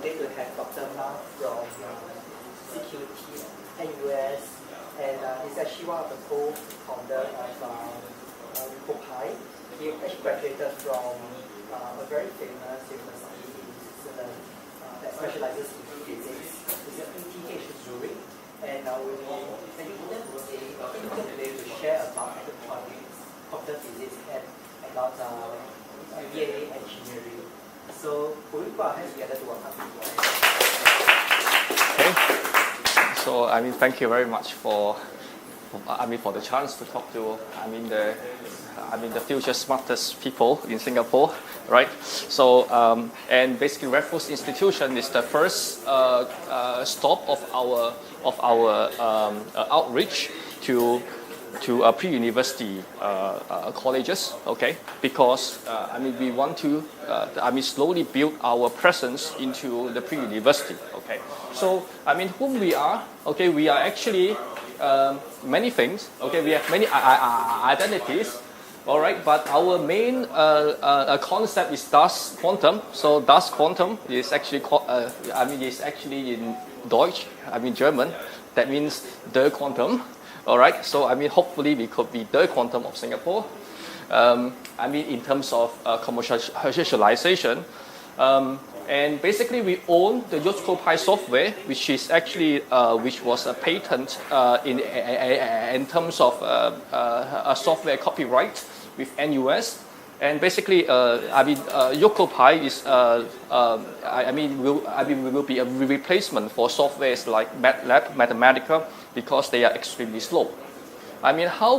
today to have Dr. Ma from CQT at US, and he's actually one of the co-founders of COPI. He actually graduated from a very famous university in Switzerland that specializes in physics. It's an ETH in Zurich, and we'll be today to share about electronics, computer physics, and about VA engineering. So we'll go ahead together to welcome you. Okay. So thank you very much for the chance to talk to the future smartest people in Singapore, right? So and basically Raffles Institution is the first stop of our outreach to pre-university colleges, okay? Because we want to slowly build our presence into the pre-university, okay? So whom we are, okay? We are actually many things, okay? We have many identities, all right? But our main concept is Das Quantum. So Das Quantum is actually is actually in Deutsch, German. That means the quantum. All right, so hopefully we could be the quantum of Singapore. In terms of commercialization, and basically we own the COPI software, which is actually which was a patent in terms of a software copyright with NUS. And basically, COPI is will be a replacement for softwares like MATLAB, Mathematica, because they are extremely slow. How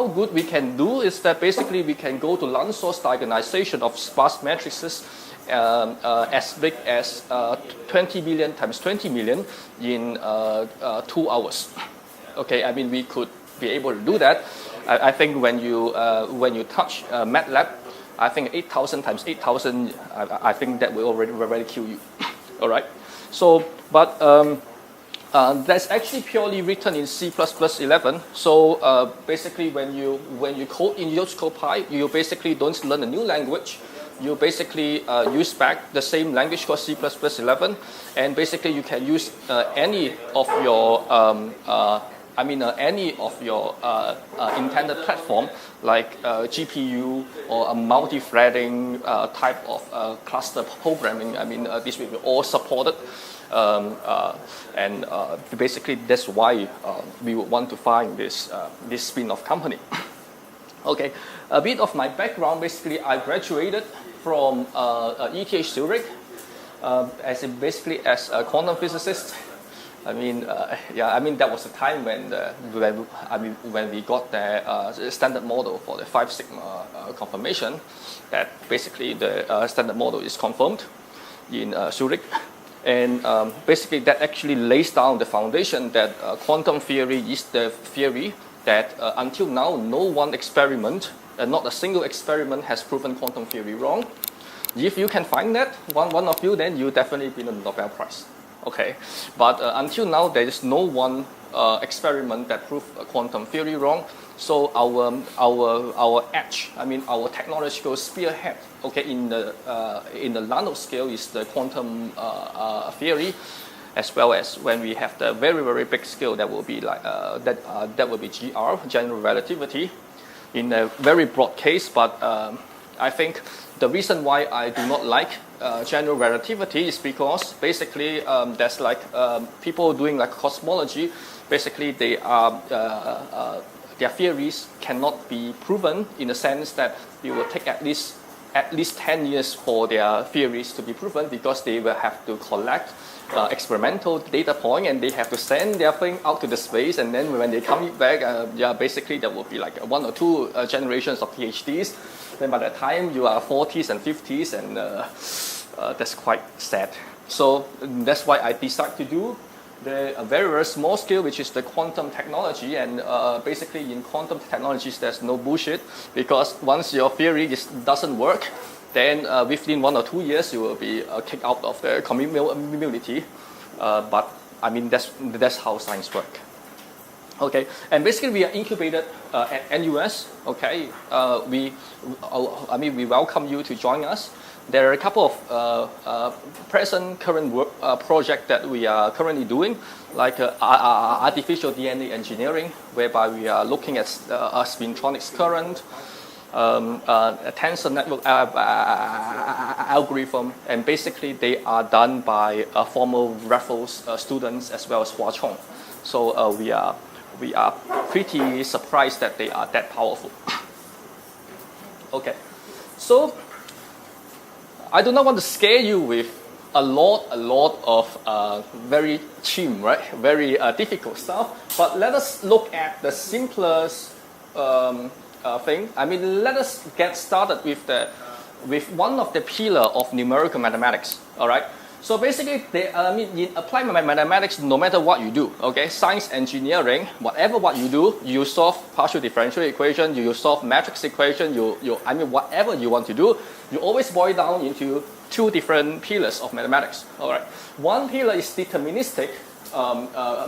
good we can do is that basically we can go to line source diagonalization of sparse matrices as big as 20 million times 20 million in 2 hours. Okay, we could be able to do that. I think when you touch MATLAB, I think 8,000 times 8,000, I think that will already kill you. All right. So, but that's actually purely written in C++11. So basically, when you code in COPI, you basically don't learn a new language. You basically use back the same language called C++11, and basically you can use any of your any of your intended platform, like GPU or a multi-threading type of cluster programming. This will be all supported. And basically that's why we would want to find this spin-off company. Okay, a bit of my background. Basically, I graduated from ETH Zurich as a quantum physicist. That was the time when we got the standard model for the 5 sigma confirmation. That basically the standard model is confirmed in Zurich. And basically that actually lays down the foundation that quantum theory is the theory that until now no one experiment, not a single experiment has proven quantum theory wrong. If you can find that, one of you, then you definitely win a Nobel Prize. Okay, but until now there is no one experiment that proved quantum theory wrong. So our edge, our technological spearhead, okay, in the nanoscale is the quantum theory, as well as when we have the very big scale, that will be like that will be GR, general relativity, in a very broad case. But I think the reason why I do not like general relativity is because basically there's people doing cosmology. Basically, they are their theories cannot be proven, in the sense that it will take at least 10 years for their theories to be proven, because they will have to collect experimental data point, and they have to send their thing out to the space, and then when they come back, basically there will be 1 or 2 generations of PhDs. Then by the time you are 40s and 50s, and that's quite sad. So that's why I decided to do a very small scale, which is the quantum technology. And basically in quantum technologies, there's no bullshit, because once your theory doesn't work, then within 1 or 2 years you will be kicked out of the community. But that's how science works. Okay, and basically we are incubated at NUS. Okay, we welcome you to join us. there are a couple of current work project that we are currently doing, like artificial DNA engineering, whereby we are looking at spintronics current, a tensor network algorithm, and basically they are done by former Raffles students as well as Hua Chong. So we are pretty surprised that they are that powerful. Okay, so I do not want to scare you with a lot of very cheap, right? Very difficult stuff. But let us look at the simplest thing. I mean, let us get started with one of the pillar of numerical mathematics. All right. So basically, in applied mathematics, no matter what you do, okay, science, engineering, whatever what you do, you solve partial differential equation, you solve matrix equation, whatever you want to do, you always boil down into two different pillars of mathematics. All right, one pillar is deterministic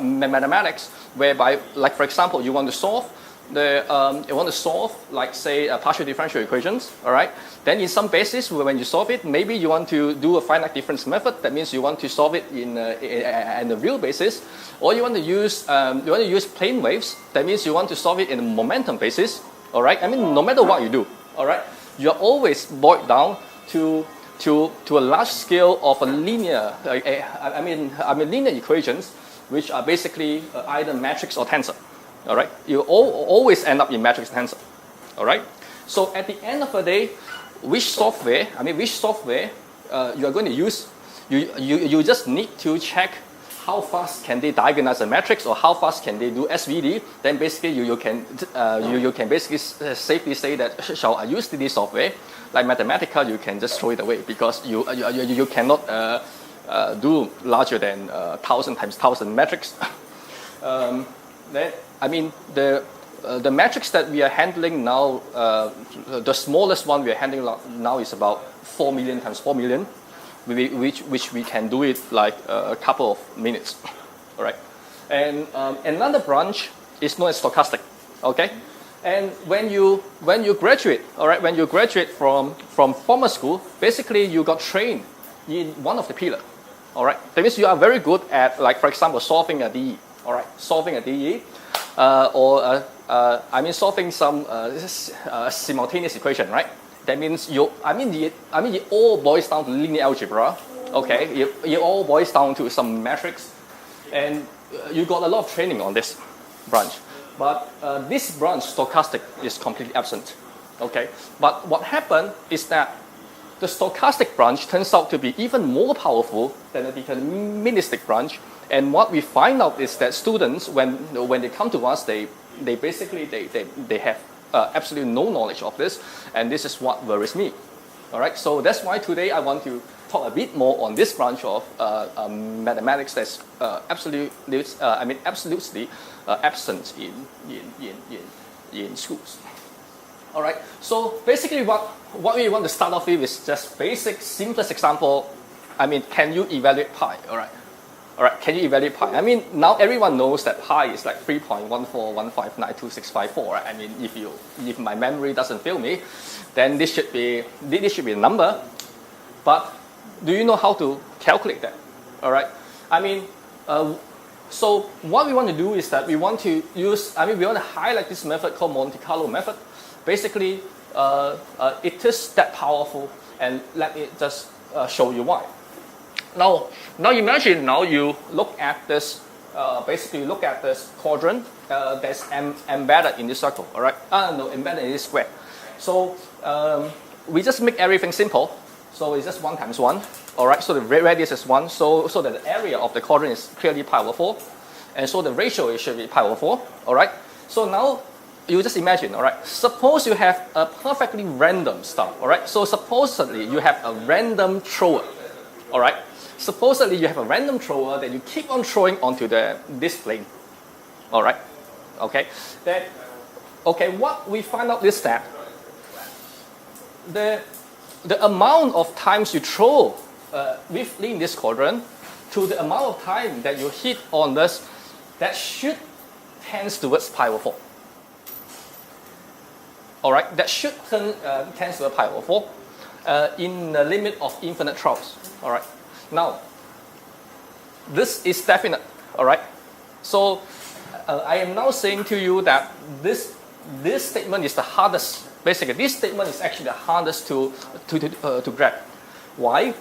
mathematics, whereby, like for example, you want to solve like say partial differential equations, all right? Then in some basis, when you solve it, maybe you want to do a finite difference method. That means you want to solve it in a real basis, or you want to use plane waves. That means you want to solve it in a momentum basis, all right? I mean, no matter what you do, all right, you are always boiled down to a large scale of a linear, linear equations, which are basically either matrix or tensor. All right, you always end up in matrix tensor. All right, so at the end of the day, which software you are going to use, you just need to check how fast can they diagonalize a matrix or how fast can they do SVD. Then basically you can basically safely say that shall I use this software? Like Mathematica, you can just throw it away because you cannot do larger than 1,000 times 1,000 matrix. The matrix that we are handling now, the smallest one we are handling now is about 4 million times 4 million, which we can do it like a couple of minutes. All right, and another branch is known as stochastic. Okay, and when you graduate, all right, when you graduate from formal school, basically you got trained in one of the pillar. All right, that means you are very good at, like for example, solving a DE. All right, solving a DE. Solving some simultaneous equation, right? That means it all boils down to linear algebra. Okay, it all boils down to some matrix, and you got a lot of training on this branch. But this branch, stochastic, is completely absent. Okay, but what happened is that the stochastic branch turns out to be even more powerful than the deterministic branch. And what we find out is that students, when they come to us, they have absolutely no knowledge of this, and this is what worries me. All right, so that's why today I want to talk a bit more on this branch of mathematics that's absolutely absent in schools. All right, so basically what we want to start off with is just basic, simplest example. I mean, can you evaluate pi? All right. All right, can you evaluate pi? I mean, now everyone knows that pi is like 3.141592654. Right? I mean, if my memory doesn't fail me, then this should be a number. But do you know how to calculate that? All right. I mean, so what we want to do is that we want to highlight this method called Monte Carlo method. Basically, it is that powerful, and let me just show you why. Now imagine you look at this. Basically, look at this quadrant that's embedded in this circle. All right. Embedded in this square. So we just make everything simple. So it's just 1 times 1. All right. So the radius is 1. So that the area of the quadrant is clearly pi over 4, and so the ratio should be pi over 4. All right. So now you just imagine. All right. Suppose you have a perfectly random stuff. All right. So supposedly you have a random thrower. All right. Supposedly you have a random thrower that you keep on throwing onto this plane. All right. Okay. What we find out is that the amount of times you throw within this quadrant to the amount of time that you hit on this, that should tends towards pi over 4. All right. That should tends towards pi over 4. in the limit of infinite trials. All right. Now, this is definite. All right. So I am now saying to you that this statement is the hardest. Basically, this statement is actually the hardest to grab. Why?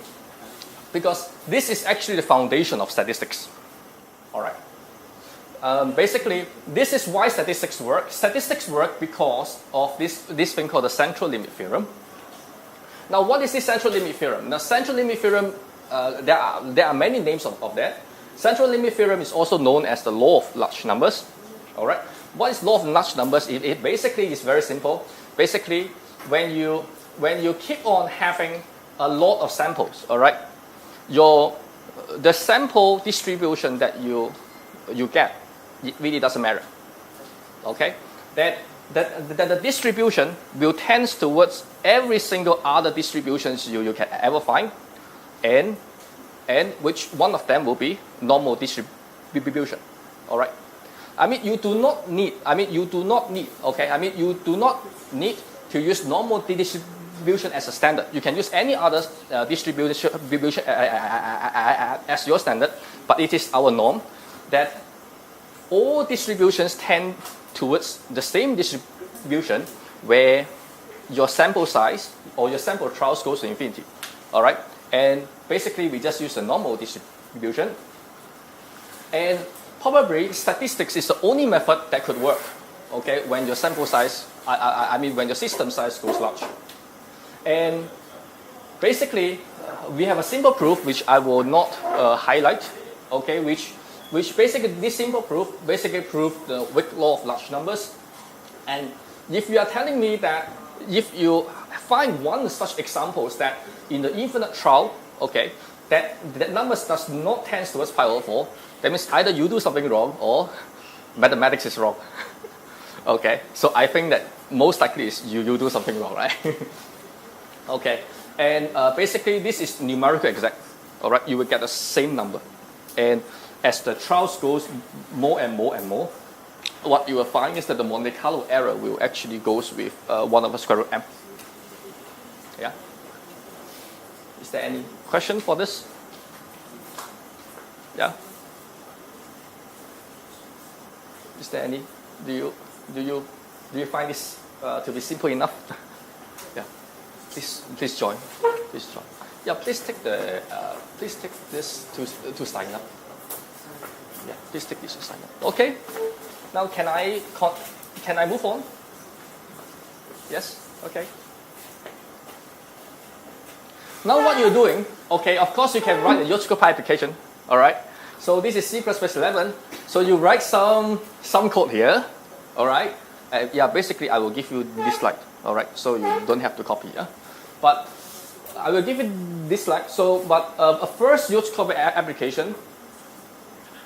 Because this is actually the foundation of statistics. All right. Basically, this is why statistics work. Statistics work because of this thing called the central limit theorem. Now, what is this central limit theorem? Now, central limit theorem, there are many names of that. Central limit theorem is also known as the law of large numbers. All right. What is law of large numbers? It basically is very simple. Basically, when you keep on having a lot of samples, all right, the sample distribution that you get, it really doesn't matter. Okay, that the distribution will tend towards every single other distributions you can ever find, and which one of them will be normal distribution. All right. You do not need to use normal distribution as a standard. You can use any other distribution as your standard, but it is our norm that all distributions tend towards the same distribution where your sample size or your sample trials goes to infinity. All right, and basically we just use a normal distribution, and probably statistics is the only method that could work. Okay, when your sample size, when your system size goes large, and basically we have a simple proof which I will not highlight. Okay, which basically this simple proof basically proves the weak law of large numbers. And if you are telling me that if you find one such examples that in the infinite trial, okay, that numbers does not tend towards pi over 4, that means either you do something wrong or mathematics is wrong. Okay, so I think that most likely is you do something wrong, right? Okay, and basically this is numerical exact. All right, you will get the same number, and as the trials goes more and more and more, what you will find is that the Monte Carlo error will actually goes with 1 over square root m. Yeah. Is there any question for this? Yeah. Is there any? Do you find this to be simple enough? Yeah. Please join. Please join. Yeah. Please take this to sign up. Yeah. Please take this to sign up. Okay. Now can I move on? Yes. Okay. Now what you're doing? Okay. Of course you can write a YOSCOPI application. All right. So this is C++11. So you write some code here. All right. Yeah. Basically, I will give you this slide. All right. So you don't have to copy. Yeah. But I will give you this slide. So, but a first YOSCOPI application.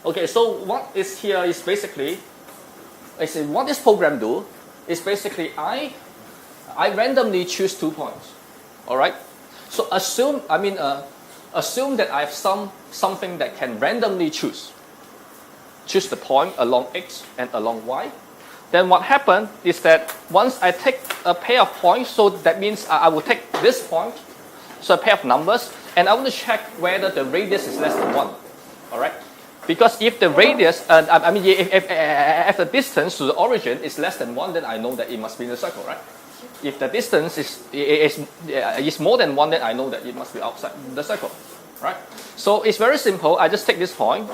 Okay. So what is here is basically, what this program do is basically I randomly choose 2 points. All right. So assume that I have something that can randomly choose the point along x and along y. Then what happens is that once I take a pair of points, so that means I will take this point, so a pair of numbers, and I want to check whether the radius is less than 1. All right. Because if the radius, if the distance to the origin is less than 1, then I know that it must be in the circle, right? If the distance is more than 1, then I know that it must be outside the circle, right? So it's very simple. I just take this point,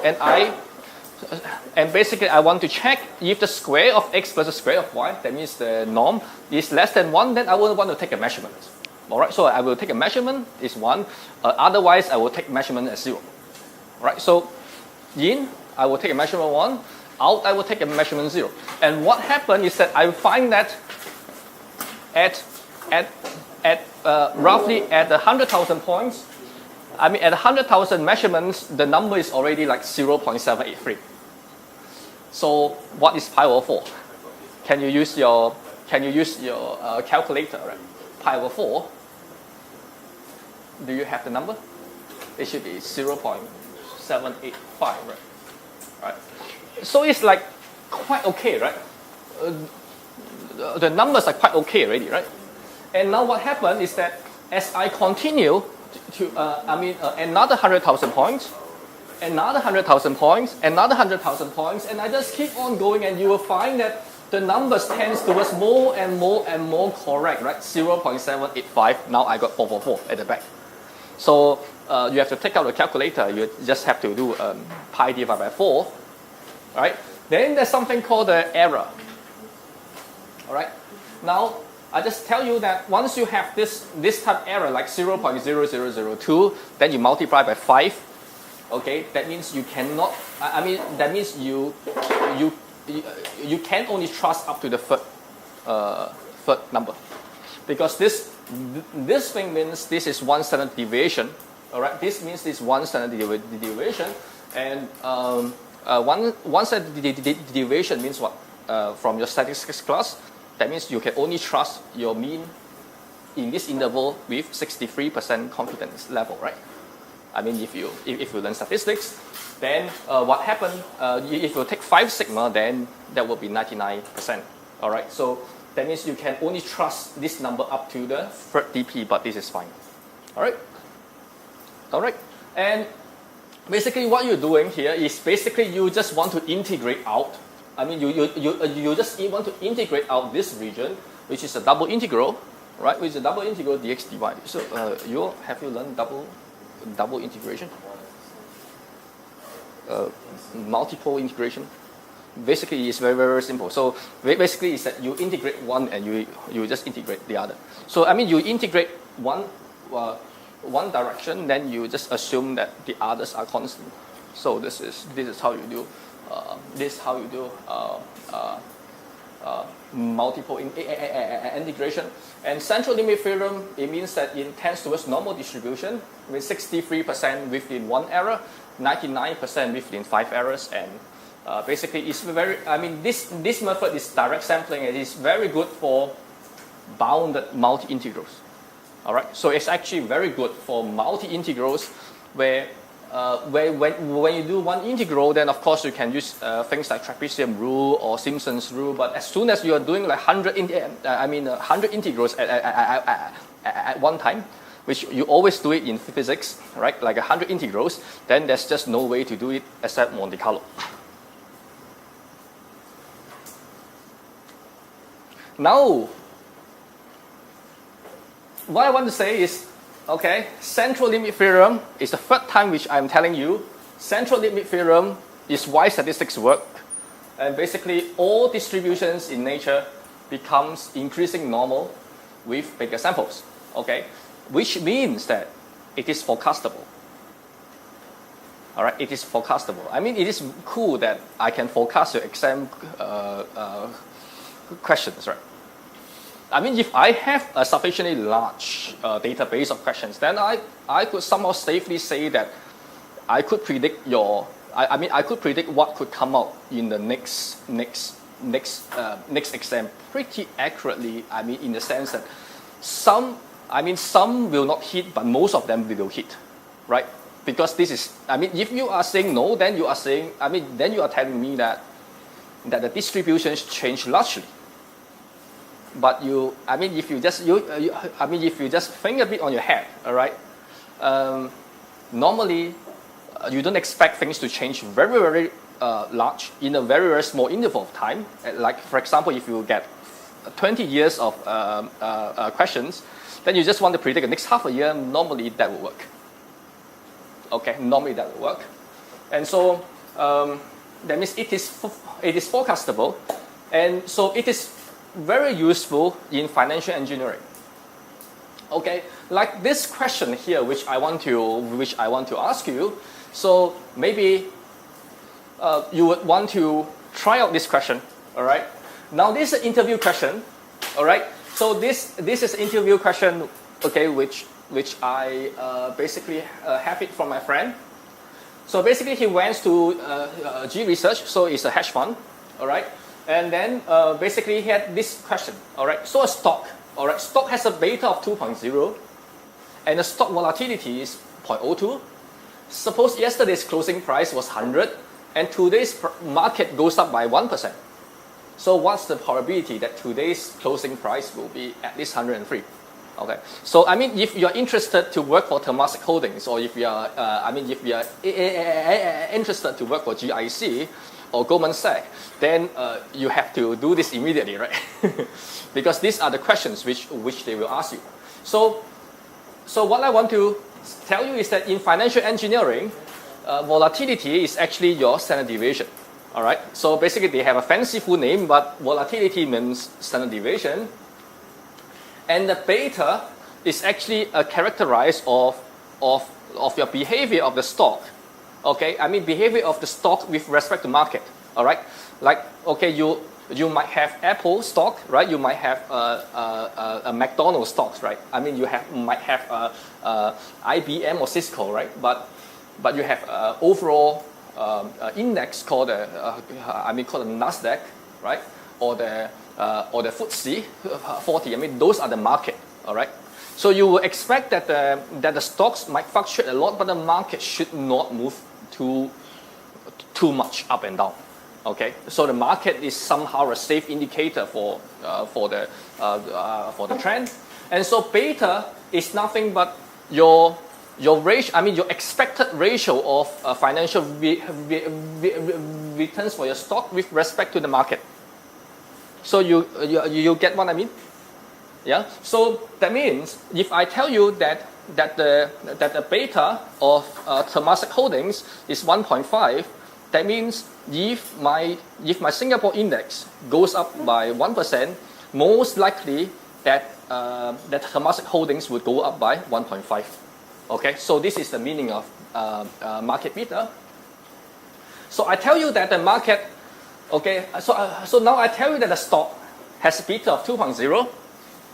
and basically I want to check if the square of x plus the square of y, that means the norm, is less than 1, then I will want to take a measurement. All right. So I will take a measurement is 1. Otherwise, I will take measurement as 0. All right. So in, I will take a measurement 1. Out, I will take a measurement 0. And what happened is that I find that at roughly at 100,000 points, at 100,000 measurements, the number is already like 0.783. So what is pi over 4? Can you use your calculator? Right? Pi over 4. Do you have the number? It should be 0.785, right? So it's like quite okay, right? The numbers are quite okay already, right? And now what happened is that as I continue another 100,000 points, another 100,000 points, another 100,000 points, and I just keep on going, and you will find that the numbers tends towards more and more and more correct, right? 0.785, now I got 444 at the back. So you have to take out the calculator, you just have to do pi divided by 4, right? Then there's something called the error, all right? Now, I just tell you that once you have this type error, like 0.0002, then you multiply by 5, okay? That means you cannot, that means you can only trust up to the third number. Because this thing means this is 1 standard deviation, all right? This means this 1 standard deviation, and one standard deviation means what? From your statistics class, that means you can only trust your mean in this interval with 63% confidence level, right? I mean, if you learn statistics, then what happened? If you take 5 sigma, then that will be 99%. All right. So that means you can only trust this number up to the third dp, but this is fine. All right. All right. And basically, what you're doing here is basically you just want to integrate out. I mean, you just want to integrate out this region, which is a double integral, right? Which is a double integral dx dy. So have you learned double integration? Multiple integration. Basically, it's very, very simple. So basically, it's that you integrate one and you just integrate the other. So I mean, you integrate one direction, then you just assume that the others are constant. So this is how you do. This is how you do multiple integration. And central limit theorem, it means that it tends towards normal distribution with 63% within 1 error, 99% within 5 errors, and basically it's very, I mean, this method is direct sampling, and it's very good for bounded multi-integrals. All right, so it's actually very good for multi-integrals where when you do one integral, then of course you can use things like trapezium rule or Simpson's rule. But as soon as you are doing like 100 integrals at one time, which you always do it in physics, right? Like 100 integrals, then there's just no way to do it except Monte Carlo. Now, what I want to say is, okay, central limit theorem is the third time which I'm telling you. Central limit theorem is why statistics work. And basically all distributions in nature becomes increasing normal with bigger samples. Okay, which means that it is forecastable. All right, it is forecastable. I mean, it is cool that I can forecast your exam questions, right? I mean, if I have a sufficiently large database of questions, then I could somehow safely say that I could predict I could predict what could come out in the next exam pretty accurately. I mean, in the sense that some will not hit, but most of them will hit, right? Because this is, I mean, if you are saying no, then you are saying, then you are telling me that the distributions change largely. But if you just think a bit on your head, all right, normally you don't expect things to change very, very large in a very, very small interval of time. Like, for example, if you get 20 years of questions, then you just want to predict the next half a year, normally that will work. Okay, normally that will work. And so that means it is forecastable, and so it is very useful in financial engineering. Okay, like this question here, which I want to ask you. So maybe you would want to try out this question. All right. Now this is an interview question. All right. So this is an interview question. Okay, which I basically have it from my friend. So basically he went to G Research. So it's a hedge fund. All right. And then basically he had this question, all right? So a stock, all right? Stock has a beta of 2.0, and the stock volatility is 0.02. Suppose yesterday's closing price was 100, and today's market goes up by 1%. So what's the probability that today's closing price will be at least 103? Okay, so I mean, if you're interested to work for Temasek Holdings, or if you are, if you are interested to work for GIC or Goldman Sachs, then you have to do this immediately, right? Because these are the questions which they will ask you. So what I want to tell you is that in financial engineering, volatility is actually your standard deviation. All right. So basically, they have a fanciful name, but volatility means standard deviation. And the beta is actually characterized of your behavior of the stock. Okay, I mean behavior of the stock with respect to market. All right, like okay, you might have Apple stock, right? You might have a McDonald's stocks, right? I mean you might have IBM or Cisco, right? But you have overall index called called the Nasdaq, right? Or the FTSE 40. I mean, those are the market. All right. So you will expect that the stocks might fluctuate a lot, but the market should not move too much up and down. Okay. So the market is somehow a safe indicator for the trend. And so beta is nothing but your ratio. I mean your expected ratio of financial returns for your stock with respect to the market. So you get what I mean? Yeah. So that means if I tell you that the beta of Temasek Holdings is 1.5, that means if my Singapore index goes up by 1%, most likely that Temasek Holdings would go up by 1.5. Okay. So this is the meaning of market beta. So I tell you that the market. Okay, so now I tell you that the stock has a beta of 2.0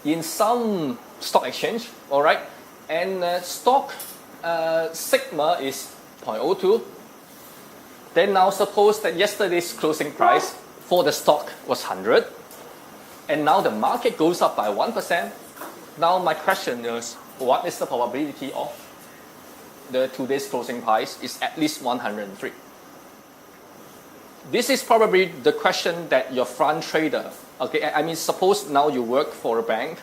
in some stock exchange, all right, and stock sigma is 0.02. Then now suppose that yesterday's closing price for the stock was 100, and now the market goes up by 1%. Now my question is, what is the probability of the today's closing price is at least 103? This is probably the question that your front trader, okay, I mean suppose now you work for a bank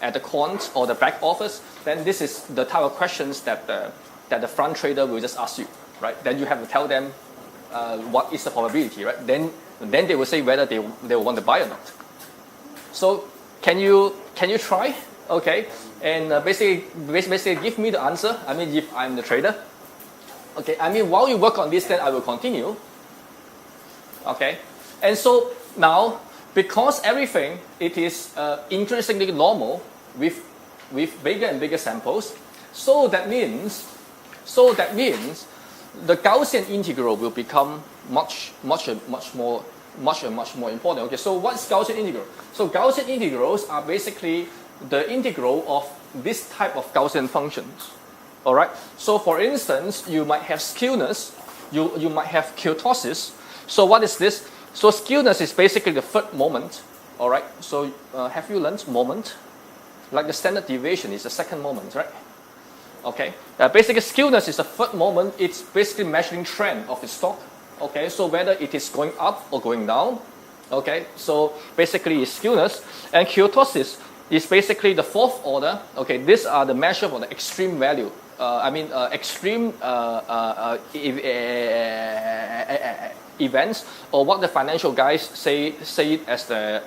at the quant or the back office, then this is the type of questions that the front trader will just ask you, right? Then you have to tell them what is the probability, right? Then they will say whether they will want to buy or not. So can you try, okay, and basically give me the answer. I mean if I'm the trader, okay, I mean while you work on this, then I will continue. Okay, and so now because everything it is intrinsically normal with bigger and bigger samples, so that means the Gaussian integral will become much more important. Okay, so what's Gaussian integral? So Gaussian integrals are basically the integral of this type of Gaussian functions. All right. So for instance, you might have skewness, you might have kurtosis. So what is this? So skewness is basically the third moment. All right. So have you learned moment? Like the standard deviation is the second moment, right? Okay. Basically, skewness is the third moment. It's basically measuring trend of the stock. Okay. So whether it is going up or going down. Okay. So basically, it's skewness, and kurtosis is basically the fourth order. Okay. These are the measure for the extreme value. Extreme events, or what the financial guys say it as the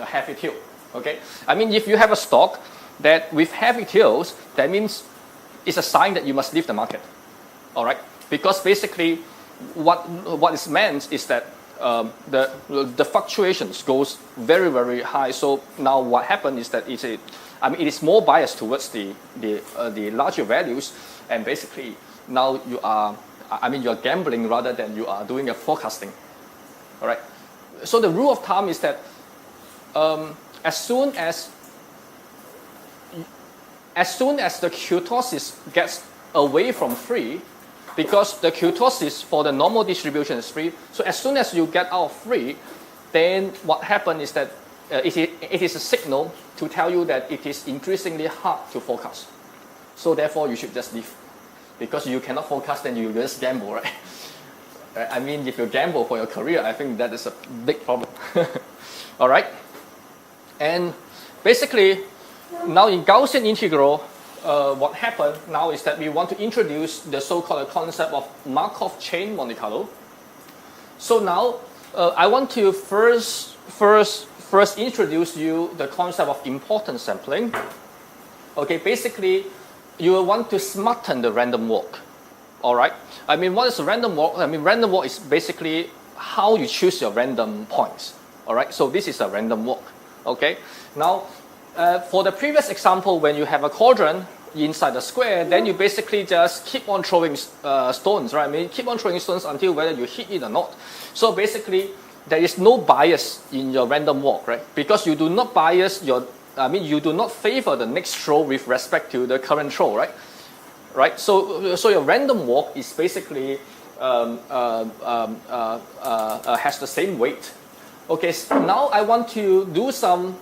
heavy tail. Okay, I mean if you have a stock that with heavy tails, that means it's a sign that you must leave the market. All right, because basically what is meant is that the fluctuations goes very, very high. So now what happened is that it is more biased towards the larger values, and basically now you are gambling rather than you are doing a forecasting. All right. So the rule of thumb is that as soon as the kurtosis gets away from 3, because the kurtosis for the normal distribution is 3, so as soon as you get out of 3, then what happens is that it is a signal to tell you that it is increasingly hard to forecast. So therefore, you should just leave, because you cannot forecast, then you just gamble, right? I mean, if you gamble for your career, I think that is a big problem. All right, and basically, now in Gaussian integral, what happened now is that we want to introduce the so-called concept of Markov chain Monte Carlo. So now I want to first introduce you the concept of importance sampling. Okay, basically you want to smarten the random walk. All right. I mean, what is a random walk? I mean, random walk is basically how you choose your random points. All right. So this is a random walk. Okay. Now, for the previous example, when you have a quadrant inside the square, then you basically just keep on throwing stones, right? I mean, keep on throwing stones until whether you hit it or not. So basically, there is no bias in your random walk, right? Because you do not bias your, you do not favor the next throw with respect to the current throw, right? Right. So your random walk is basically has the same weight. Okay. So now I want to do some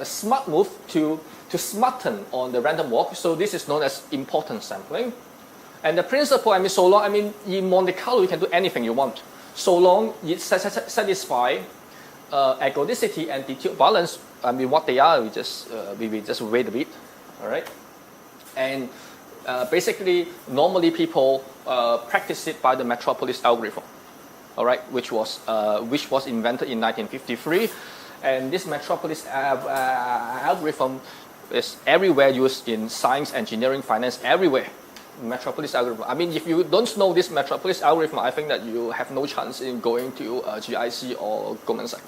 smart move to smarten on the random walk. So this is known as importance sampling. And the principle, so long, in Monte Carlo you can do anything you want, so long it satisfy ergodicity and detailed balance. What they are, we just wait a bit, all right. And basically, normally people practice it by the Metropolis algorithm, all right, which was invented in 1953. And this Metropolis algorithm is everywhere used in science, engineering, finance, everywhere. Metropolis algorithm. If you don't know this Metropolis algorithm, I think that you have no chance in going to GIC or Goldman Sachs.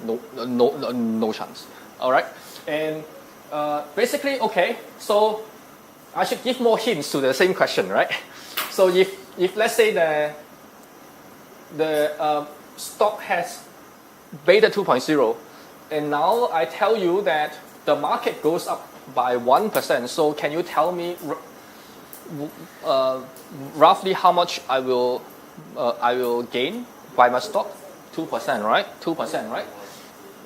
No chance. All right. And basically, okay. So I should give more hints to the same question, right? So if let's say the stock has beta 2.0, and now I tell you that the market goes up by 1%. So can you tell me roughly how much I will gain by my stock? 2%, right? 2%, right?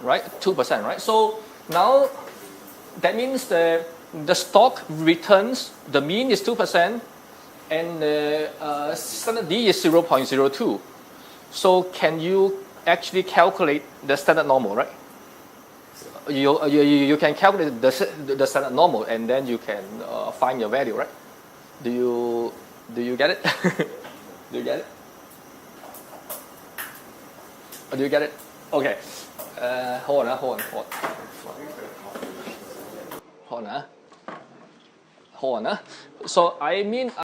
Right? 2%, right? So now that means the stock returns, the mean is 2%, and the standard D is 0.02. So can you actually calculate the standard normal, right? You can calculate the standard normal, and then you can find your value, right? Do you get it? Do you get it? Do you get it? Okay. Hold on. So